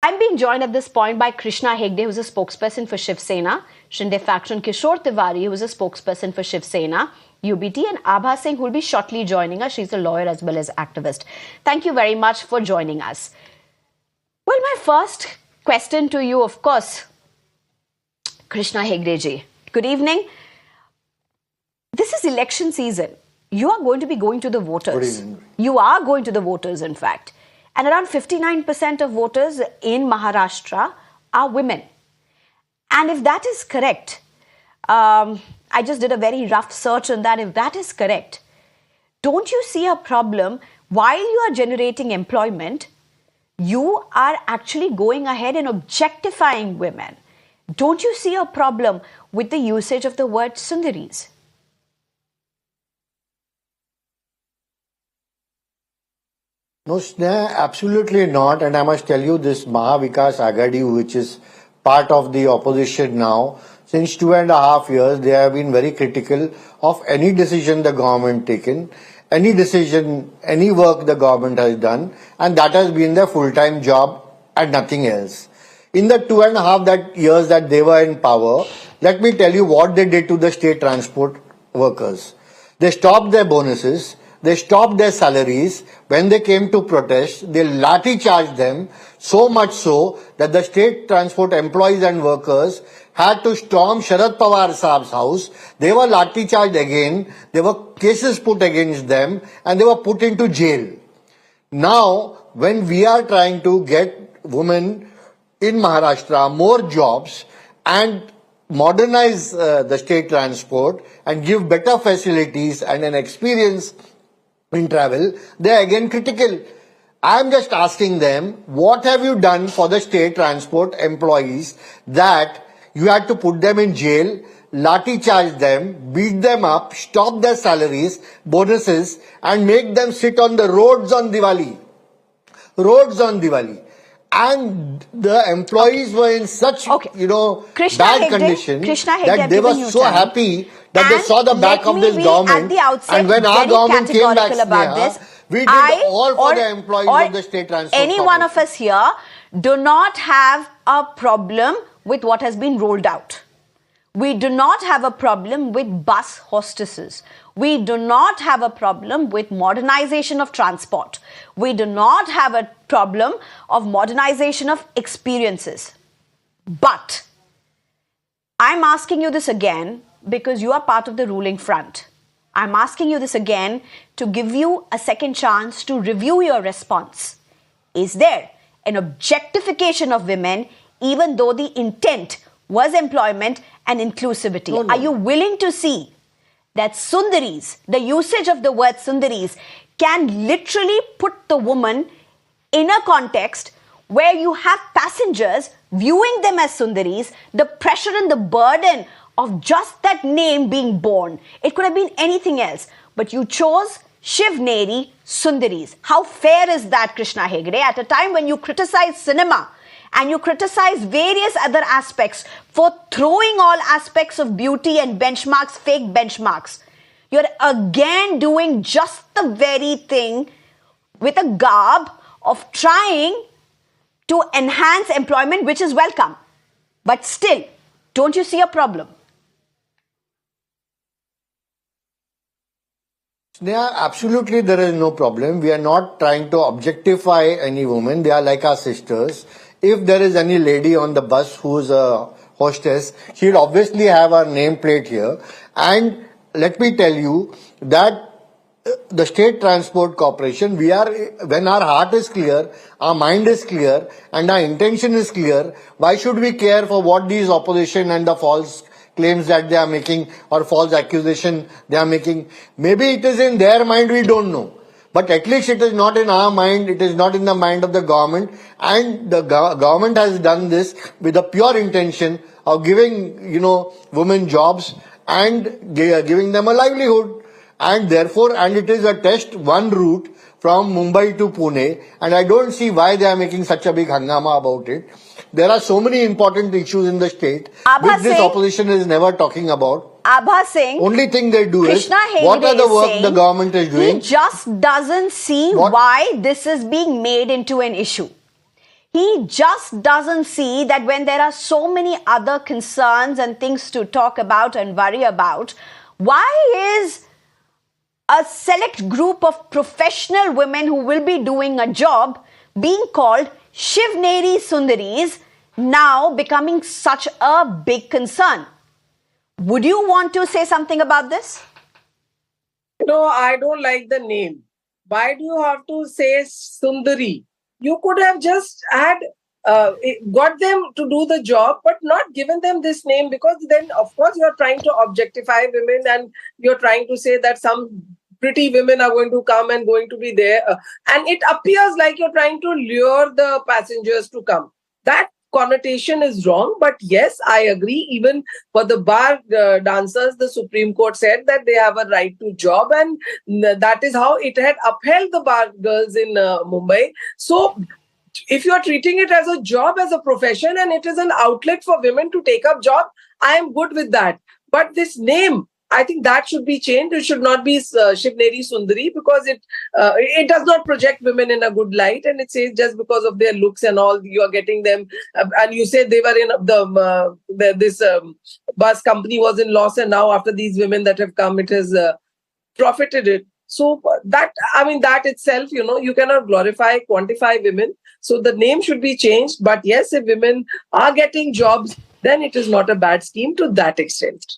I'm being joined at this point by Krishna Hegde, who's a spokesperson for Shiv Sena, Shinde faction Kishore Tiwari, who's a spokesperson for Shiv Sena, UBT, and Abha Singh, who will be shortly joining us. She's a lawyer as well as activist. Thank you very much for joining us. Well, my first question to you, of course, Krishna Hegde ji. Good evening. This is election season. You are going to be going to the voters. Good evening. You are going to the voters, in fact. And around 59% of voters in Maharashtra are women. And if that is correct, I just did a very rough search on that. If that is correct, don't you see a problem while you are generating employment, you are actually going ahead and objectifying women? Don't you see a problem with the usage of the word Sundaris? No, Sneha, absolutely not. And I must tell you, this Maha Agadi, which is part of the opposition now, since 2.5 years, they have been very critical of any decision the government taken, any decision, any work the government has done, and that has been their full-time job and nothing else. In the 2.5 years that they were in power, let me tell you what they did to the state transport workers. They stopped their bonuses. They stopped their salaries. When they came to protest, they lathi charged them, so much so that the state transport employees and workers had to storm Sharad Pawar Saab's house. They were lathi charged again. There were cases put against them and they were put into jail. Now, when we are trying to get women in Maharashtra more jobs and modernize the state transport and give better facilities and an experience in travel, they are again critical. I am just asking them, what have you done for the state transport employees that you had to put them in jail, lathi charge them, beat them up, stop their salaries, bonuses, and make them sit on the roads on Diwali? Roads on Diwali. And the employees were in such, bad condition that they were so happy that they saw the back of this government. And when our government came back, Sneha, we did all for the employees of the state transport. Any one of us here do not have a problem with what has been rolled out. We do not have a problem with bus hostesses. We do not have a problem with modernization of transport. We do not have a problem of modernization of experiences. But I'm asking you this again because you are part of the ruling front. I'm asking you this again to give you a second chance to review your response. Is there an objectification of women even though the intent was employment and inclusivity? No. Are you willing to see that Sundaris, the usage of the word Sundaris, can literally put the woman in a context where you have passengers viewing them as Sundaris, the pressure and the burden of just that name being born? It could have been anything else, but you chose Shivneri Sundaris. How fair is that, Krishna Hegde, at a time when you criticize cinema and you criticize various other aspects for throwing all aspects of beauty and benchmarks, fake benchmarks? You're again doing just the very thing with a garb of trying to enhance employment, which is welcome. But still, don't you see a problem? Yeah, absolutely there is no problem. We are not trying to objectify any woman. They are like our sisters. If there is any lady on the bus who is a hostess, she will obviously have her nameplate here. And let me tell you that the State Transport Corporation, when our heart is clear, our mind is clear, and our intention is clear, why should we care for what these opposition and the false claims that they are making or false accusation they are making? Maybe it is in their mind, we don't know. But at least it is not in our mind, it is not in the mind of the government, and the government has done this with a pure intention of giving, women jobs and giving them a livelihood. And therefore, and it is a test one route from Mumbai to Pune, and I don't see why they are making such a big hangama about it. There are so many important issues in the state which this opposition is never talking about. Abha Singh, only thing they do Krishna is, what are the work the government is doing? He just doesn't see why this is being made into an issue. He just doesn't see that when there are so many other concerns and things to talk about and worry about, why is a select group of professional women who will be doing a job being called Shivneri Sundaris now becoming such a big concern? Would you want to say something about this? No, I don't like the name. Why do you have to say Sundari? You could have just got them to do the job, but not given them this name, because then, of course, you're trying to objectify women and you're trying to say that some pretty women are going to come and going to be there. And it appears like you're trying to lure the passengers to come. That connotation is wrong. But yes, I agree. Even for the bar dancers, the Supreme Court said that they have a right to job, and that is how it had upheld the bar girls in Mumbai. So if you are treating it as a job, as a profession, and it is an outlet for women to take up job, I am good with that. But this name, I think that should be changed. It should not be Shivneri Sundari, because it does not project women in a good light. And it says just because of their looks and all, you are getting them. And you say they were in this bus company was in loss, and now after these women that have come, it has profited it. So that itself, you cannot glorify, quantify women. So the name should be changed. But yes, if women are getting jobs, then it is not a bad scheme to that extent.